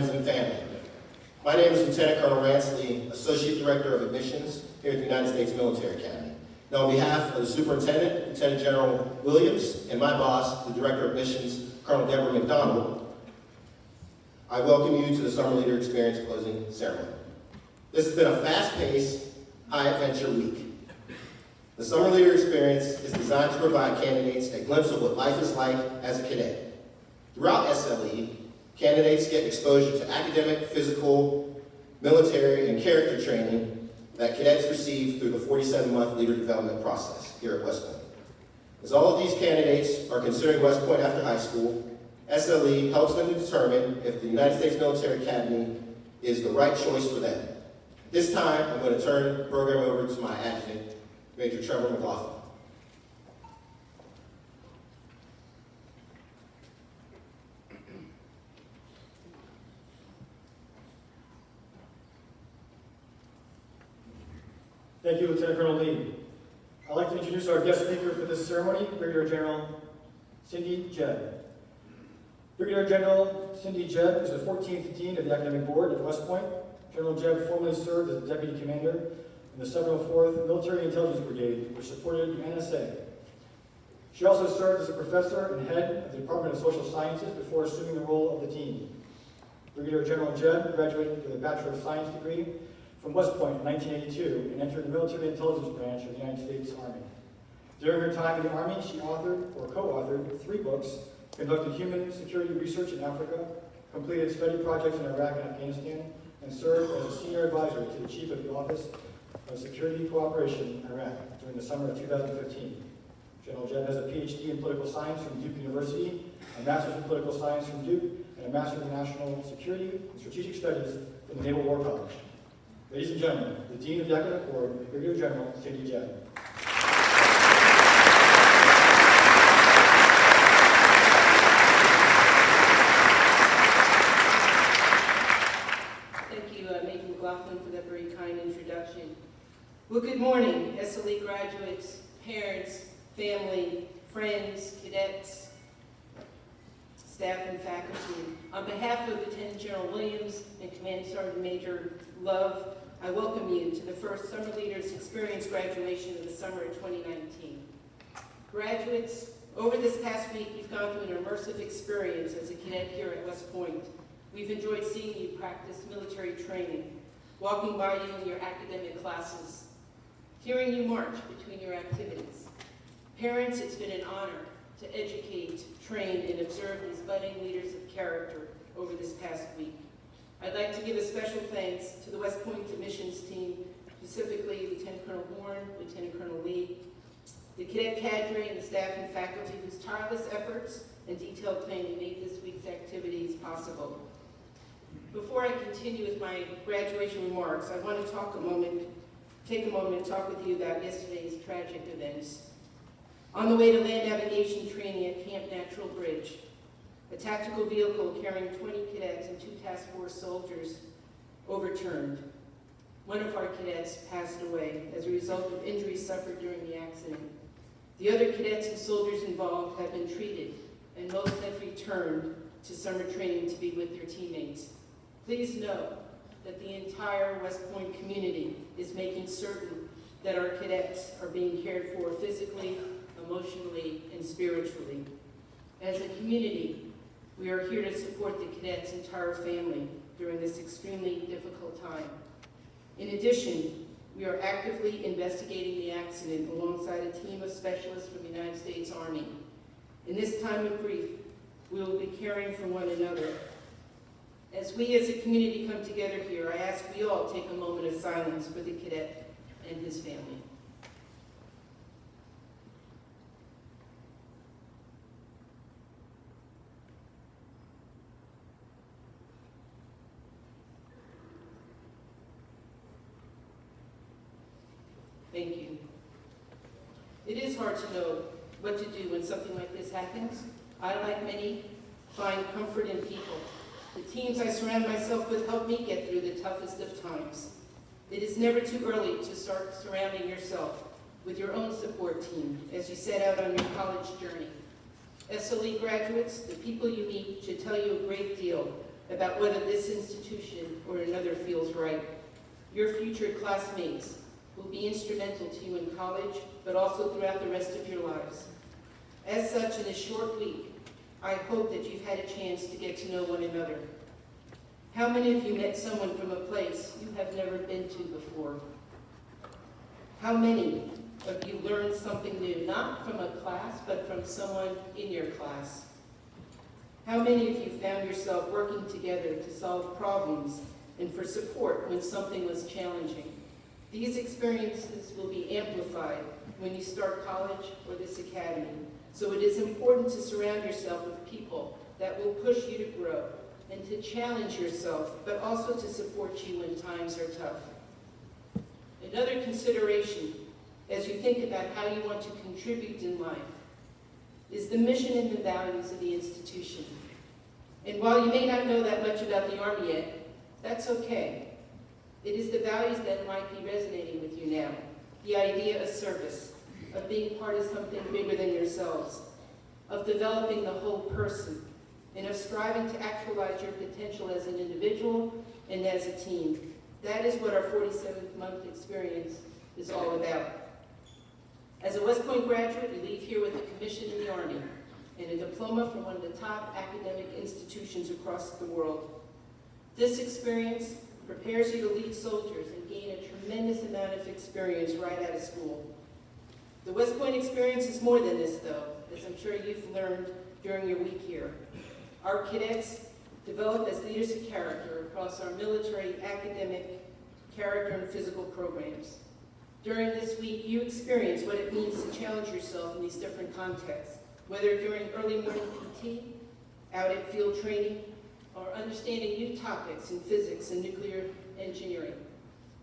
friends, and family. My name is Lieutenant Colonel Ransley, Associate Director of Admissions here at the United States Military Academy. Now, on behalf of the Superintendent, Lieutenant General Williams, and my boss, the Director of Admissions, Colonel Deborah McDonald, I welcome you to the Summer Leader Experience closing ceremony. This has been a fast-paced, high-adventure week. The Summer Leader Experience is designed to provide candidates a glimpse of what life is like as a cadet. Throughout SLE, candidates get exposure to academic, physical, military, and character training that cadets receive through the 47-month leader development process here at West Point. As all of these candidates are considering West Point after high school, SLE helps them to determine if the United States Military Academy is the right choice for them. At this time, I'm going to turn the program over to my adjutant, Major Trevor McLaughlin. Thank you, Lieutenant Colonel Lee. I'd like to introduce our guest speaker for this ceremony, Brigadier General Cindy Jebb. Brigadier General Cindy Jebb is the 14th Dean of the Academic Board at West Point. General Jebb formerly served as the Deputy Commander in the 704th Military Intelligence Brigade, which supported the NSA. She also served as a professor and head of the Department of Social Sciences before assuming the role of the Dean. Brigadier General Jebb graduated with a Bachelor of Science degree from West Point in 1982 and entered the Military Intelligence Branch of the United States Army. During her time in the Army, she authored or co-authored 3 books, conducted human security research in Africa, completed study projects in Iraq and Afghanistan, and served as a senior advisor to the Chief of the Office of Security Cooperation in Iraq during the summer of 2015. General Jebb has a PhD in political science from Duke University, a master's in political science from Duke, and a master's in national security and strategic studies from the Naval War College. Ladies and gentlemen, the Dean of the Academic Board, Brigadier General Cindy Jebb. Thank you, Major McLaughlin, for that very kind introduction. Well, good morning, SLE graduates, parents, family, friends, cadets, staff, and faculty. On behalf of Lieutenant General Williams and Command Sergeant Major Love, I welcome you to the first Summer Leaders Experience graduation of the summer of 2019. Graduates, over this past week, you've gone through an immersive experience as a cadet here at West Point. We've enjoyed seeing you practice military training, walking by you in your academic classes, hearing you march between your activities. Parents, it's been an honor to educate, train, and observe these budding leaders of character over this past week. I'd like to give a special thanks to the West Point admissions team, specifically Lieutenant Colonel Horn, Lieutenant Colonel Lee, the cadet cadre and the staff and faculty whose tireless efforts and detailed planning made this week's activities possible. Before I continue with my graduation remarks, I want to take a moment and talk with you about yesterday's tragic events. On the way to land navigation training at Camp Natural Bridge, a tactical vehicle carrying 20 cadets and 2 task force soldiers overturned. One of our cadets passed away as a result of injuries suffered during the accident. The other cadets and soldiers involved have been treated, and most have returned to summer training to be with their teammates. Please know that the entire West Point community is making certain that our cadets are being cared for physically, emotionally, and spiritually. As a community, we are here to support the cadets' entire family during this extremely difficult time. In addition, we are actively investigating the accident alongside a team of specialists from the United States Army. In this time of grief, we will be caring for one another. As we as a community come together here, I ask we all take a moment of silence for the cadet and his family. Thank you. It is hard to know what to do when something like this happens. I, like many, find comfort in people. The teams I surround myself with help me get through the toughest of times. It is never too early to start surrounding yourself with your own support team as you set out on your college journey. SLE graduates, the people you meet should tell you a great deal about whether this institution or another feels right. Your future classmates will be instrumental to you in college, but also throughout the rest of your lives. As such, in this short week, I hope that you've had a chance to get to know one another. How many of you met someone from a place you have never been to before? How many of you learned something new, not from a class, but from someone in your class? How many of you found yourself working together to solve problems and for support when something was challenging? These experiences will be amplified when you start college or this academy. So it is important to surround yourself with people that will push you to grow and to challenge yourself, but also to support you when times are tough. Another consideration as you think about how you want to contribute in life is the mission and the values of the institution. And while you may not know that much about the Army yet, that's okay. It is the values that might be resonating with you now. The idea of service, of being part of something bigger than yourselves, of developing the whole person, and of striving to actualize your potential as an individual and as a team. That is what our 47th month experience is all about. As a West Point graduate, you leave here with a commission in the Army and a diploma from one of the top academic institutions across the world. This experience prepares you to lead soldiers and gain a tremendous amount of experience right out of school. The West Point experience is more than this, though, as I'm sure you've learned during your week here. Our cadets develop as leaders of character across our military, academic, character, and physical programs. During this week, you experience what it means to challenge yourself in these different contexts, whether during early morning PT, out at field training, or understanding new topics in physics and nuclear engineering.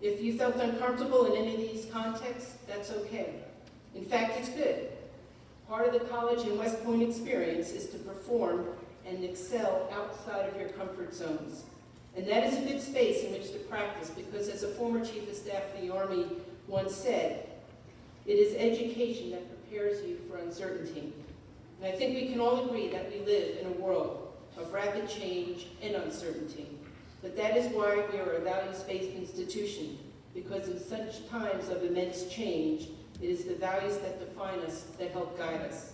If you felt uncomfortable in any of these contexts, that's okay. In fact, it's good. Part of the college and West Point experience is to perform and excel outside of your comfort zones. And that is a good space in which to practice, because as a former Chief of Staff of the Army once said, it is education that prepares you for uncertainty. And I think we can all agree that we live in a world of rapid change and uncertainty. But that is why we are a values-based institution, because in such times of immense change, it is the values that define us that help guide us,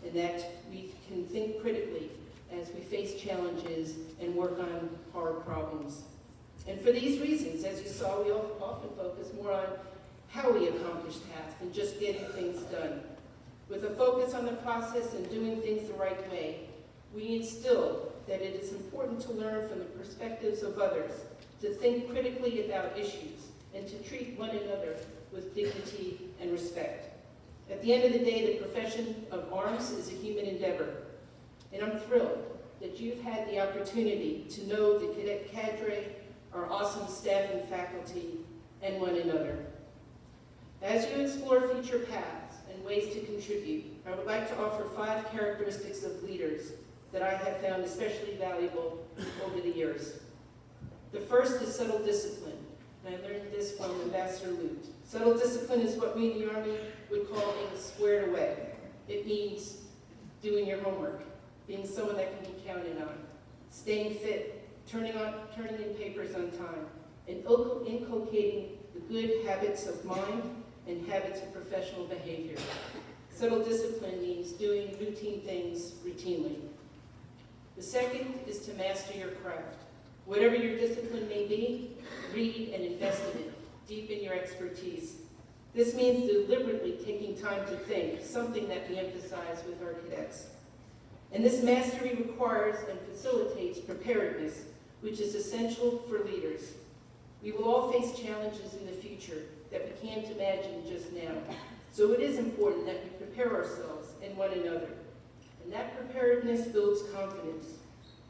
and that we can think critically as we face challenges and work on hard problems. And for these reasons, as you saw, we often focus more on how we accomplish tasks than just getting things done. With a focus on the process and doing things the right way, we instill that it is important to learn from the perspectives of others, to think critically about issues, and to treat one another with dignity and respect. At the end of the day, the profession of arms is a human endeavor, and I'm thrilled that you've had the opportunity to know the cadet cadre, our awesome staff and faculty, and one another. As you explore future paths and ways to contribute, I would like to offer 5 characteristics of leaders that I have found especially valuable over the years. The first is subtle discipline, and I learned this from Ambassador Lute. Subtle discipline is what we in the Army would call being squared away. It means doing your homework, being someone that can be counted on, staying fit, turning in papers on time, and inculcating the good habits of mind and habits of professional behavior. Subtle discipline means doing routine things routinely. The second is to master your craft. Whatever your discipline may be, read and invest in it. Deepen your expertise. This means deliberately taking time to think, something that we emphasize with our cadets. And this mastery requires and facilitates preparedness, which is essential for leaders. We will all face challenges in the future that we can't imagine just now. So it is important that we prepare ourselves and one another. And that preparedness builds confidence.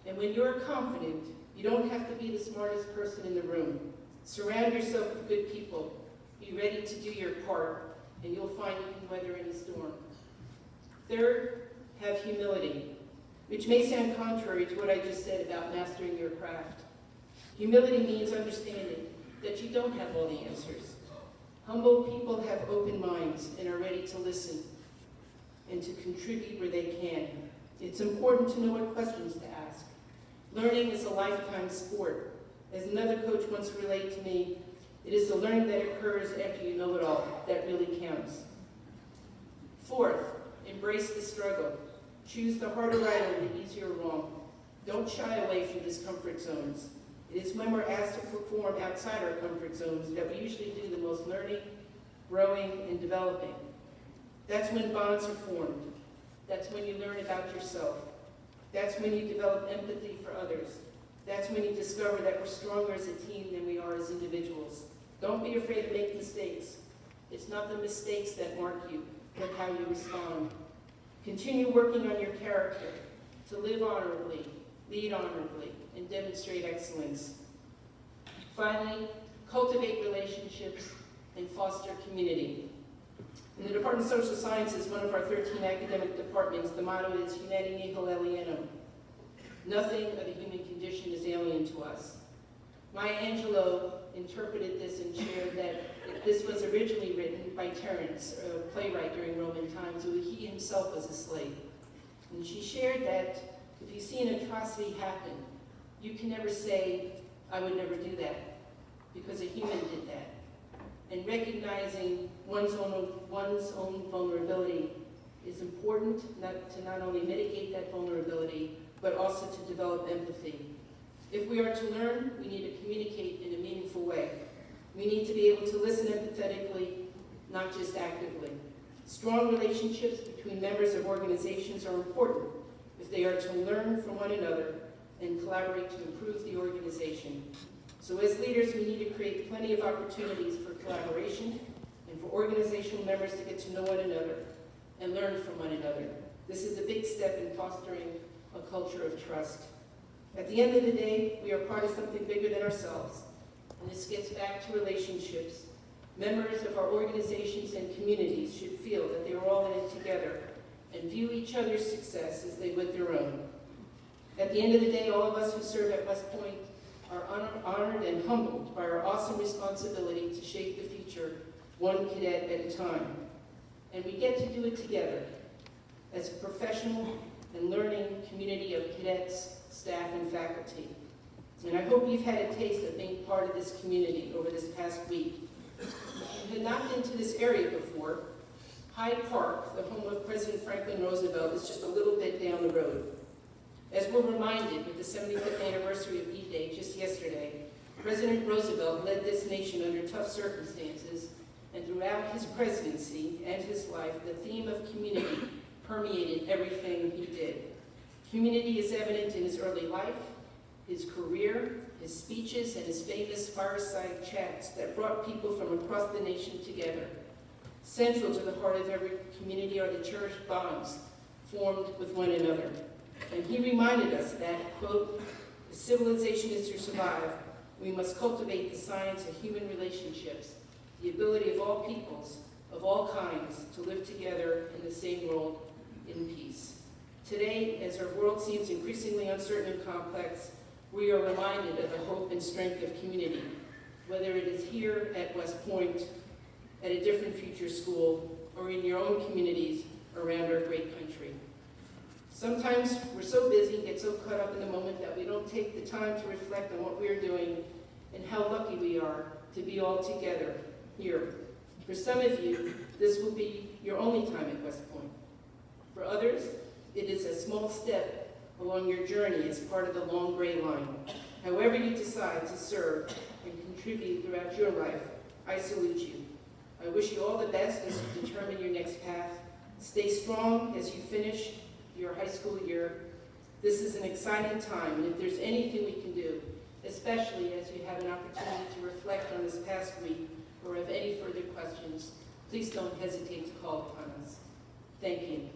And when you're confident, you don't have to be the smartest person in the room. Surround yourself with good people. Be ready to do your part, and you'll find you can weather any storm. Third, have humility, which may sound contrary to what I just said about mastering your craft. Humility means understanding that you don't have all the answers. Humble people have open minds and are ready to listen and to contribute where they can. It's important to know what questions to ask. Learning is a lifetime sport. As another coach once relayed to me, it is the learning that occurs after you know it all that really counts. Fourth, embrace the struggle. Choose the harder right over the easier wrong. Don't shy away from these comfort zones. It is when we're asked to perform outside our comfort zones that we usually do the most learning, growing, and developing. That's when bonds are formed. That's when you learn about yourself. That's when you develop empathy for others. That's when you discover that we're stronger as a team than we are as individuals. Don't be afraid to make mistakes. It's not the mistakes that mark you, but how you respond. Continue working on your character to live honorably, lead honorably, and demonstrate excellence. Finally, cultivate relationships and foster community. In the Department of Social Sciences, one of our 13 academic departments, the motto is Unite Nihil Alienum. Nothing of the human condition is alien to us. Maya Angelou interpreted this and shared that this was originally written by Terence, a playwright during Roman times, who he himself was a slave. And she shared that if you see an atrocity happen, you can never say, I would never do that, because a human did that. And recognizing one's own vulnerability is important to not only mitigate that vulnerability, but also to develop empathy. If we are to learn, we need to communicate in a meaningful way. We need to be able to listen empathetically, not just actively. Strong relationships between members of organizations are important if they are to learn from one another and collaborate to improve the organization. So as leaders, we need to create plenty of opportunities for collaboration and for organizational members to get to know one another and learn from one another. This is a big step in fostering a culture of trust. At the end of the day, we are part of something bigger than ourselves, and this gets back to relationships. Members of our organizations and communities should feel that they are all in it together and view each other's success as they would their own. At the end of the day, all of us who serve at West Point are honored and humbled by our awesome responsibility to shape the future one cadet at a time. And we get to do it together as a professional and learning community of cadets, staff, and faculty. And I hope you've had a taste of being part of this community over this past week. If you had not been to this area before, Hyde Park, the home of President Franklin Roosevelt, is just a little bit down the road. As we're reminded with the 75th anniversary of D-Day just yesterday, President Roosevelt led this nation under tough circumstances, and throughout his presidency and his life, the theme of community permeated everything he did. Community is evident in his early life, his career, his speeches, and his famous fireside chats that brought people from across the nation together. Central to the heart of every community are the cherished bonds formed with one another. And he reminded us that, quote, if civilization is to survive, we must cultivate the science of human relationships, the ability of all peoples, of all kinds, to live together in the same world in peace. Today, as our world seems increasingly uncertain and complex, we are reminded of the hope and strength of community, whether it is here at West Point, at a different future school, or in your own communities around our great country. Sometimes we're so busy, get so caught up in the moment that we don't take the time to reflect on what we're doing and how lucky we are to be all together here. For some of you, this will be your only time at West Point. For others, it is a small step along your journey as part of the long gray line. However you decide to serve and contribute throughout your life, I salute you. I wish you all the best as you determine your next path. Stay strong as you finish your high school year. This is an exciting time, and if there's anything we can do, especially as you have an opportunity to reflect on this past week or have any further questions, please don't hesitate to call upon us. Thank you.